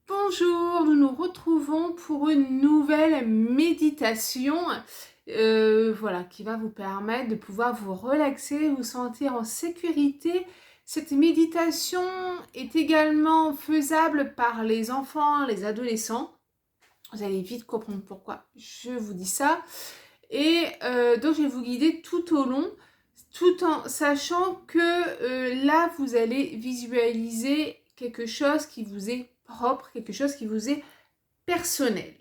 Bonjour, nous nous retrouvons pour une nouvelle méditation voilà, qui va vous permettre de pouvoir vous relaxer, vous sentir en sécurité. Cette méditation est également faisable par les enfants, les adolescents. Vous allez vite comprendre pourquoi je vous dis ça. Et donc je vais vous guider tout au long, tout en sachant que là, vous allez visualiser quelque chose qui vous est propre, quelque chose qui vous est personnel.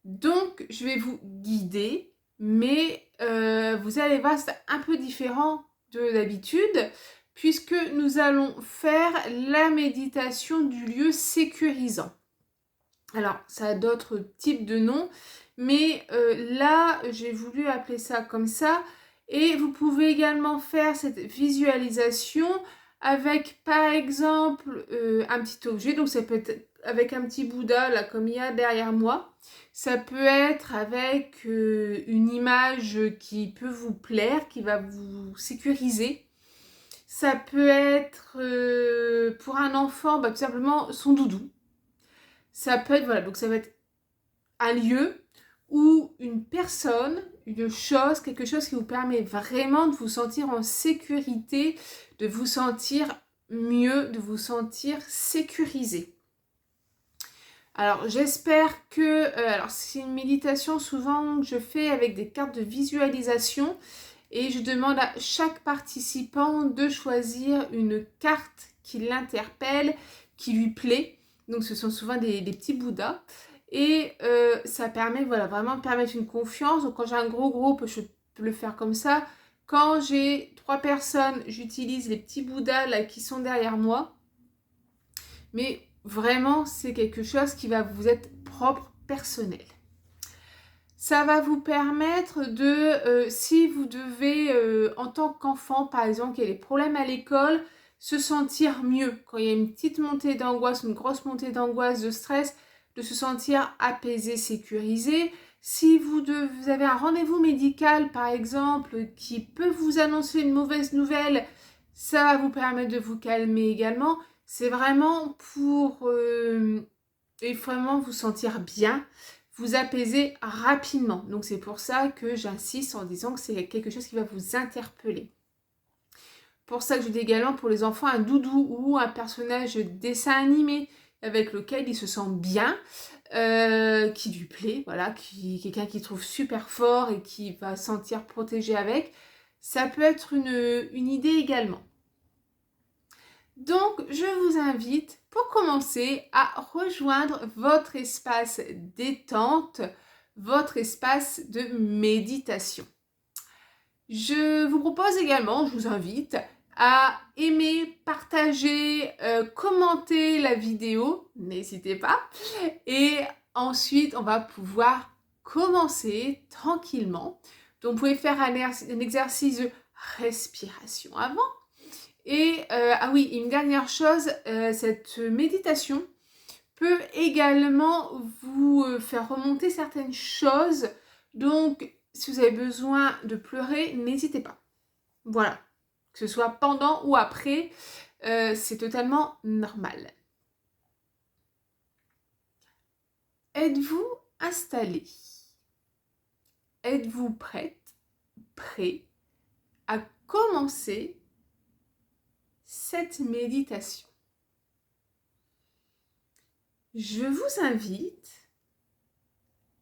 Donc, je vais vous guider, mais vous allez voir, c'est un peu différent de d'habitude, puisque nous allons faire la méditation du lieu sécurisant. Alors, ça a d'autres types de noms, mais là, j'ai voulu appeler ça comme ça. Et vous pouvez également faire cette visualisation avec, par exemple, un petit objet. Donc, ça peut être avec un petit Bouddha, là, comme il y a derrière moi. Ça peut être avec une image qui peut vous plaire, qui va vous sécuriser. Ça peut être, pour un enfant, tout simplement son doudou. Ça peut être, voilà, donc ça va être un lieu ou une personne, une chose, quelque chose qui vous permet vraiment de vous sentir en sécurité, de vous sentir mieux, de vous sentir sécurisé. Alors j'espère que, alors c'est une méditation souvent que je fais avec des cartes de visualisation et je demande à chaque participant de choisir une carte qui l'interpelle, qui lui plaît. Donc ce sont souvent des petits Bouddhas. Et ça permet, voilà, vraiment de permettre une confiance. Donc quand j'ai un gros groupe, je peux le faire comme ça. Quand j'ai 3 personnes, j'utilise les petits Bouddhas là qui sont derrière moi. Mais vraiment, c'est quelque chose qui va vous être propre, personnel. Ça va vous permettre de, si vous devez, en tant qu'enfant, par exemple, qui a des problèmes à l'école, se sentir mieux. Quand il y a une petite montée d'angoisse, une grosse montée d'angoisse, de stress, de se sentir apaisé, sécurisé. Si vous avez un rendez-vous médical, par exemple, qui peut vous annoncer une mauvaise nouvelle, ça va vous permettre de vous calmer également. C'est vraiment pour et vraiment vous sentir bien, vous apaiser rapidement. Donc c'est pour ça que j'insiste en disant que c'est quelque chose qui va vous interpeller. Pour ça que je dis également pour les enfants un doudou ou un personnage dessin animé avec lequel il se sent bien, qui lui plaît, voilà, quelqu'un qui trouve super fort et qui va se sentir protégé avec. Ça peut être une idée également. Donc, je vous invite, pour commencer, à rejoindre votre espace détente, votre espace de méditation. Je vous propose également, je vous invite à aimer, partager, commenter la vidéo, n'hésitez pas. Et ensuite, on va pouvoir commencer tranquillement. Donc, vous pouvez faire un exercice de respiration avant. Et ah oui, une dernière chose, cette méditation peut également vous faire remonter certaines choses. Donc, si vous avez besoin de pleurer, n'hésitez pas. Voilà, que ce soit pendant ou après, c'est totalement normal. Êtes-vous installé? Êtes-vous prête, prêt à commencer cette méditation? Je vous invite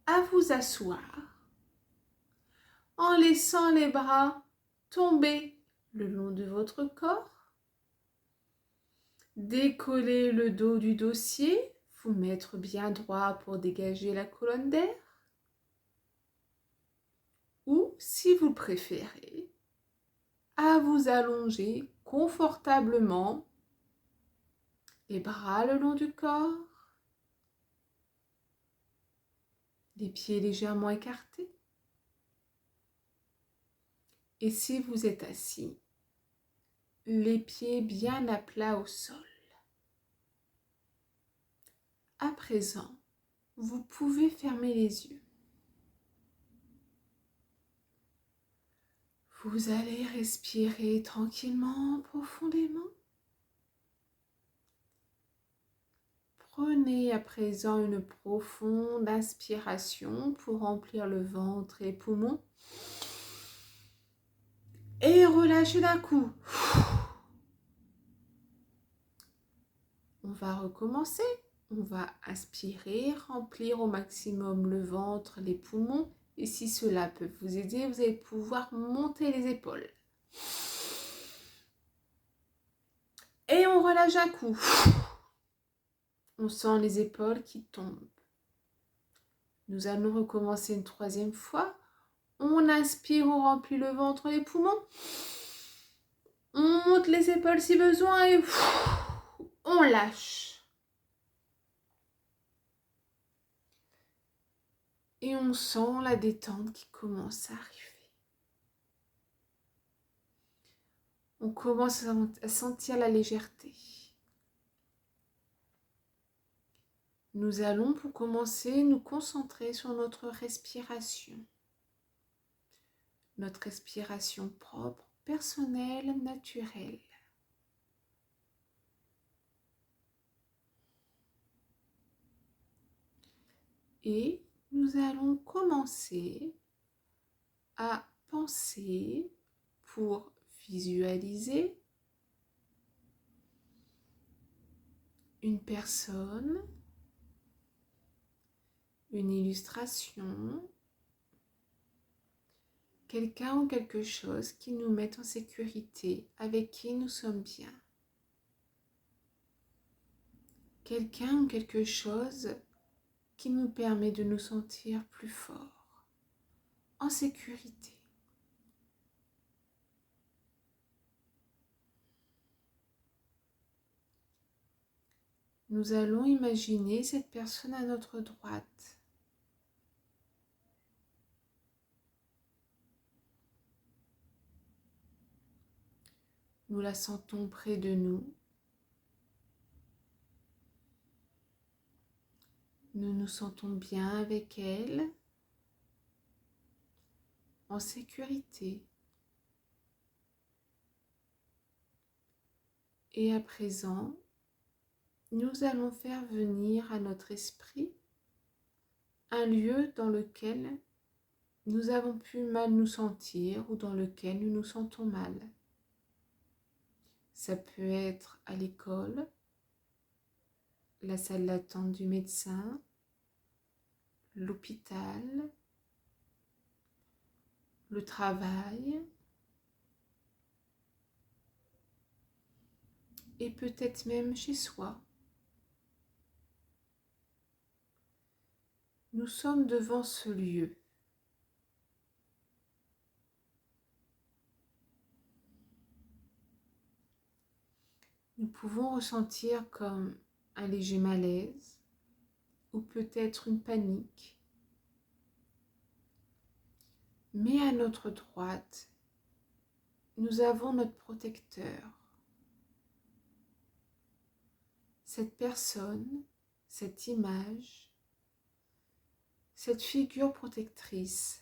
à vous asseoir en laissant les bras tomber le long de votre corps. Décoller le dos du dossier, vous mettre bien droit pour dégager la colonne d'air. Ou, si vous préférez, à vous allonger confortablement, les bras le long du corps, les pieds légèrement écartés. Et si vous êtes assis, les pieds bien à plat au sol. À présent, vous pouvez fermer les yeux. Vous allez respirer tranquillement, profondément. Prenez à présent une profonde inspiration pour remplir le ventre et les poumons. Et relâchez d'un coup. On va recommencer. On va aspirer, remplir au maximum le ventre, les poumons. Et si cela peut vous aider, vous allez pouvoir monter les épaules. Et on relâche un coup. On sent les épaules qui tombent. Nous allons recommencer une troisième fois. On inspire, on remplit le ventre et les poumons. On monte les épaules si besoin et on lâche. Et on sent la détente qui commence à arriver. On commence à sentir la légèreté. Nous allons pour commencer nous concentrer sur notre respiration. Notre respiration propre, personnelle, naturelle. Et nous allons commencer à penser pour visualiser une personne, une illustration, quelqu'un ou quelque chose qui nous met en sécurité, avec qui nous sommes bien. Quelqu'un ou quelque chose qui nous permet de nous sentir plus forts, en sécurité. Nous allons imaginer cette personne à notre droite. Nous la sentons près de nous. Nous nous sentons bien avec elle, en sécurité. Et à présent, nous allons faire venir à notre esprit un lieu dans lequel nous avons pu mal nous sentir ou dans lequel nous nous sentons mal. Ça peut être à l'école, la salle d'attente du médecin, l'hôpital, le travail et peut-être même chez soi. Nous sommes devant ce lieu. Nous pouvons ressentir comme un léger malaise ou peut-être une panique. Mais à notre droite, nous avons notre protecteur. Cette personne, cette image, cette figure protectrice.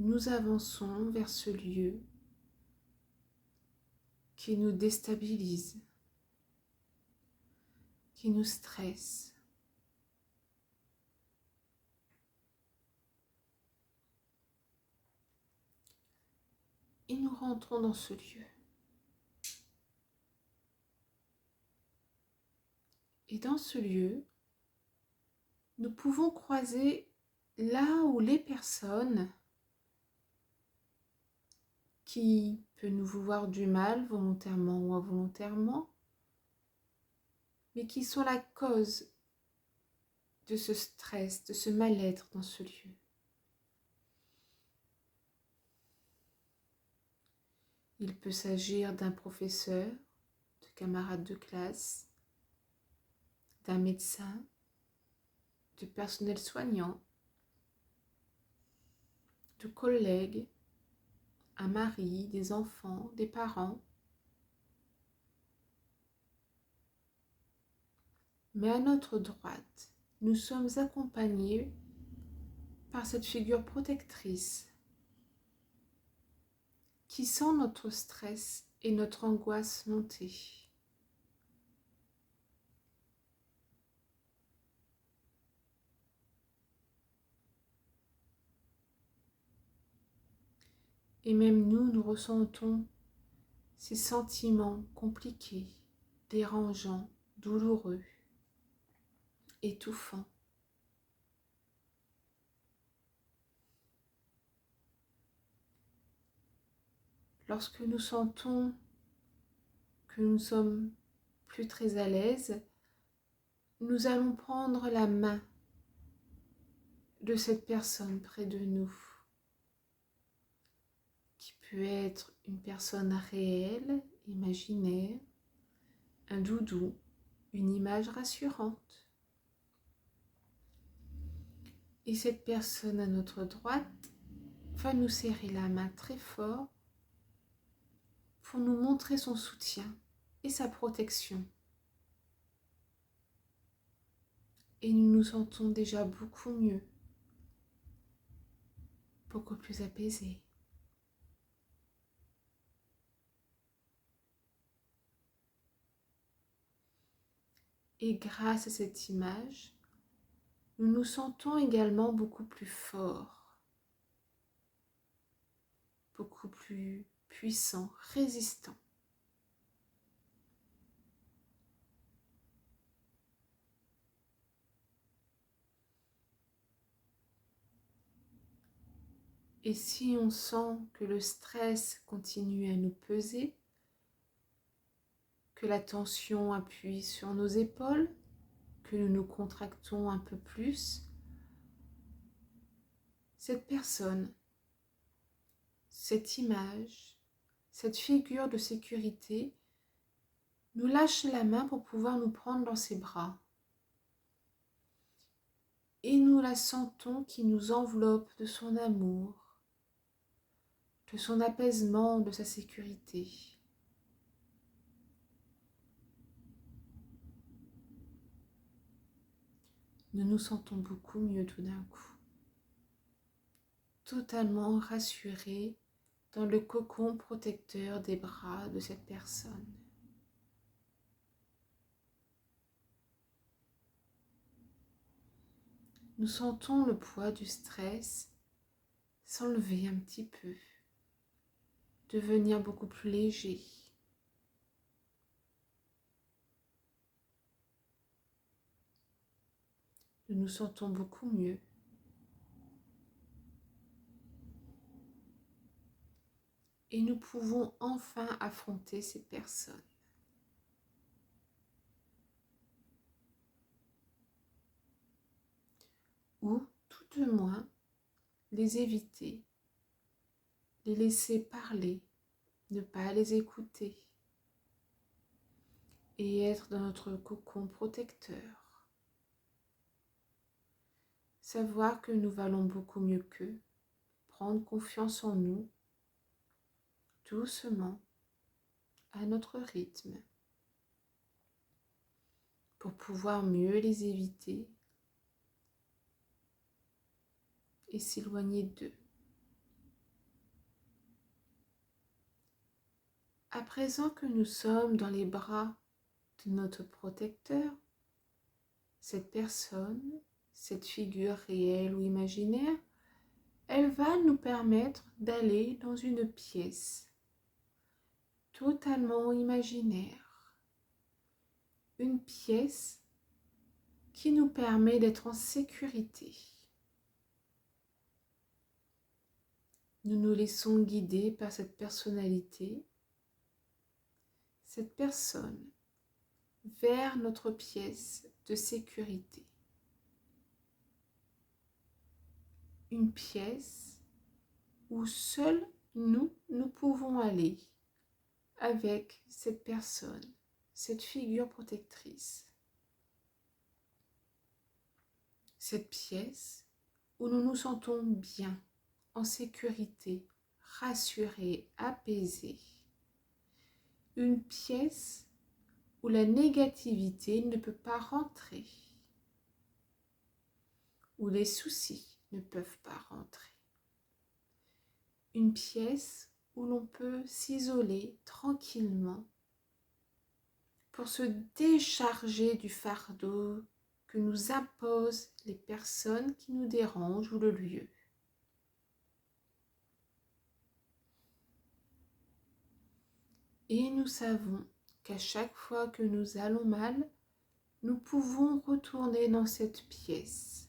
Nous avançons vers ce lieu qui nous déstabilise, qui nous stresse. Et nous rentrons dans ce lieu. Et dans ce lieu, nous pouvons croiser là où les personnes qui peuvent nous voir du mal volontairement ou involontairement, mais qui sont la cause de ce stress, de ce mal-être dans ce lieu. Il peut s'agir d'un professeur, de camarades de classe, d'un médecin, de personnel soignant, de collègues, un mari, des enfants, des parents. Mais à notre droite, nous sommes accompagnés par cette figure protectrice qui sent notre stress et notre angoisse monter. Et même nous ressentons ces sentiments compliqués, dérangeants, douloureux, étouffants. Lorsque nous sentons que nous ne sommes plus très à l'aise, nous allons prendre la main de cette personne près de nous, qui peut être une personne réelle, imaginaire, un doudou, une image rassurante. Et cette personne à notre droite va nous serrer la main très fort pour nous montrer son soutien et sa protection. Et nous nous sentons déjà beaucoup mieux, beaucoup plus apaisés. Et grâce à cette image, nous nous sentons également beaucoup plus forts, beaucoup plus puissants, résistants. Et si on sent que le stress continue à nous peser, que la tension appuie sur nos épaules, que nous nous contractons un peu plus, cette personne, cette image, cette figure de sécurité nous lâche la main pour pouvoir nous prendre dans ses bras. Et nous la sentons qui nous enveloppe de son amour, de son apaisement, de sa sécurité. Nous nous sentons beaucoup mieux tout d'un coup, totalement rassurés dans le cocon protecteur des bras de cette personne. Nous sentons le poids du stress s'enlever un petit peu, devenir beaucoup plus léger. Nous nous sentons beaucoup mieux. Et nous pouvons enfin affronter ces personnes. Ou tout de moins les éviter, les laisser parler, ne pas les écouter et être dans notre cocon protecteur. Savoir que nous valons beaucoup mieux qu'eux, prendre confiance en nous, doucement, à notre rythme, pour pouvoir mieux les éviter et s'éloigner d'eux. À présent que nous sommes dans les bras de notre protecteur, cette personne, cette figure réelle ou imaginaire, elle va nous permettre d'aller dans une pièce totalement imaginaire, une pièce qui nous permet d'être en sécurité. Nous nous laissons guider par cette personnalité, cette personne, vers notre pièce de sécurité. Une pièce où seuls nous pouvons aller avec cette personne, cette figure protectrice. Cette pièce où nous nous sentons bien, en sécurité, rassurés, apaisés. Une pièce où la négativité ne peut pas rentrer, où les soucis ne peuvent pas rentrer. Une pièce où l'on peut s'isoler tranquillement pour se décharger du fardeau que nous imposent les personnes qui nous dérangent ou le lieu. Et nous savons qu'à chaque fois que nous allons mal, nous pouvons retourner dans cette pièce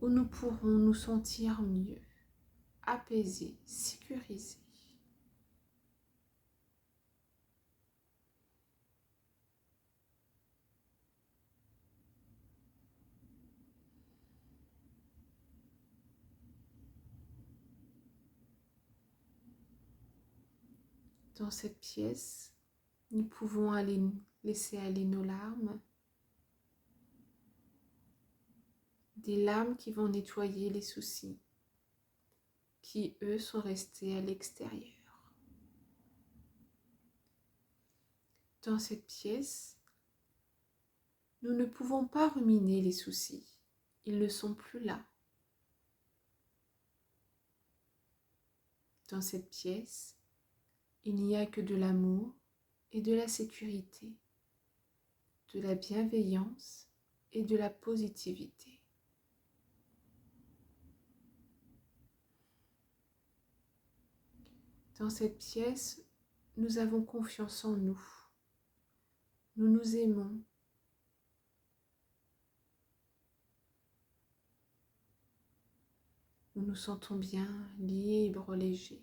où nous pourrons nous sentir mieux, apaisés, sécurisés. Dans cette pièce, nous pouvons laisser aller nos larmes, des larmes qui vont nettoyer les soucis, qui eux sont restés à l'extérieur. Dans cette pièce, nous ne pouvons pas ruminer les soucis, ils ne sont plus là. Dans cette pièce, il n'y a que de l'amour et de la sécurité, de la bienveillance et de la positivité. Dans cette pièce, nous avons confiance en nous. Nous nous aimons. Nous nous sentons bien, libres, légers.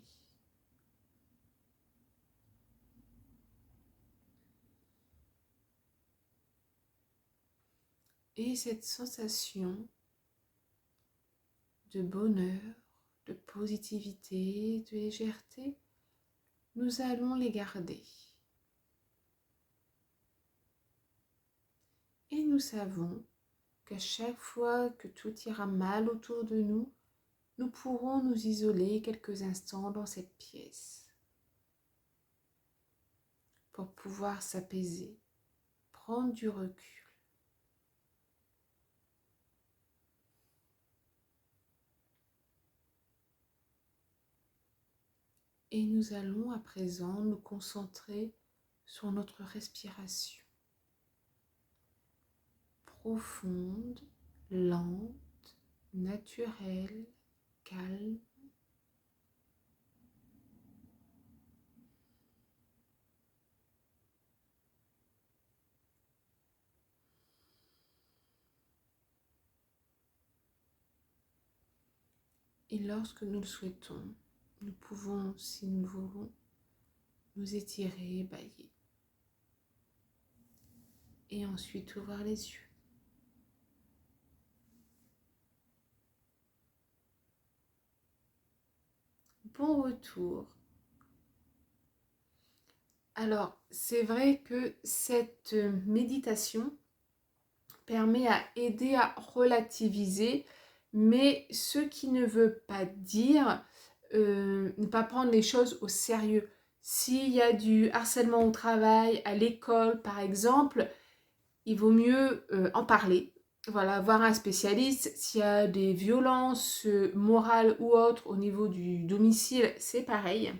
Et cette sensation de bonheur, de positivité, de légèreté, nous allons les garder. Et nous savons qu'à chaque fois que tout ira mal autour de nous, nous pourrons nous isoler quelques instants dans cette pièce pour pouvoir s'apaiser, prendre du recul. Et nous allons à présent nous concentrer sur notre respiration. Profonde, lente, naturelle, calme. Et lorsque nous le souhaitons, nous pouvons, si nous le voulons, nous étirer, bâiller. Et ensuite ouvrir les yeux. Bon retour. Alors, c'est vrai que cette méditation permet à aider à relativiser, mais ce qui ne veut pas dire ne pas prendre les choses au sérieux. S'il y a du harcèlement au travail, à l'école par exemple, il vaut mieux en parler. Voilà, voir un spécialiste. S'il y a des violences morales ou autres au niveau du domicile, c'est pareil.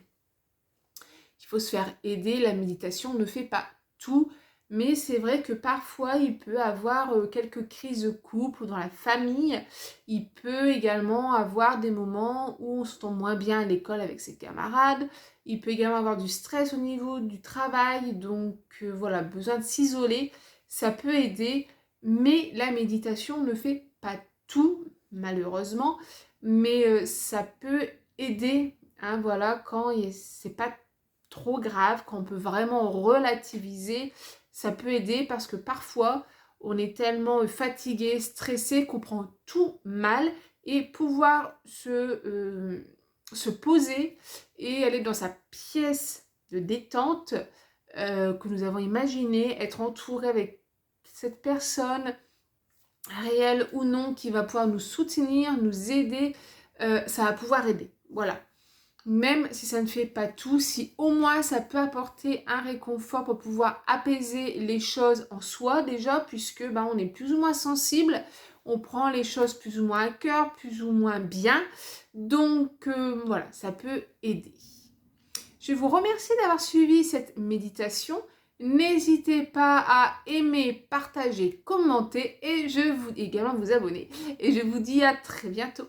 Il faut se faire aider. La méditation ne fait pas tout. Mais c'est vrai que parfois, il peut avoir quelques crises de couple ou dans la famille. Il peut également avoir des moments où on se sent moins bien à l'école avec ses camarades. Il peut également avoir du stress au niveau du travail. Donc voilà, besoin de s'isoler. Ça peut aider, mais la méditation ne fait pas tout, malheureusement. Mais ça peut aider, hein, voilà, quand c'est pas trop grave, quand on peut vraiment relativiser. Ça peut aider parce que parfois, on est tellement fatigué, stressé qu'on prend tout mal et pouvoir se poser et aller dans sa pièce de détente que nous avons imaginé, être entouré avec cette personne, réelle ou non, qui va pouvoir nous soutenir, nous aider, ça va pouvoir aider. Voilà. Même si ça ne fait pas tout, si au moins ça peut apporter un réconfort pour pouvoir apaiser les choses en soi déjà, puisque on est plus ou moins sensible, on prend les choses plus ou moins à cœur, plus ou moins bien. Donc voilà, ça peut aider. Je vous remercie d'avoir suivi cette méditation. N'hésitez pas à aimer, partager, commenter et également vous abonner. Et je vous dis à très bientôt.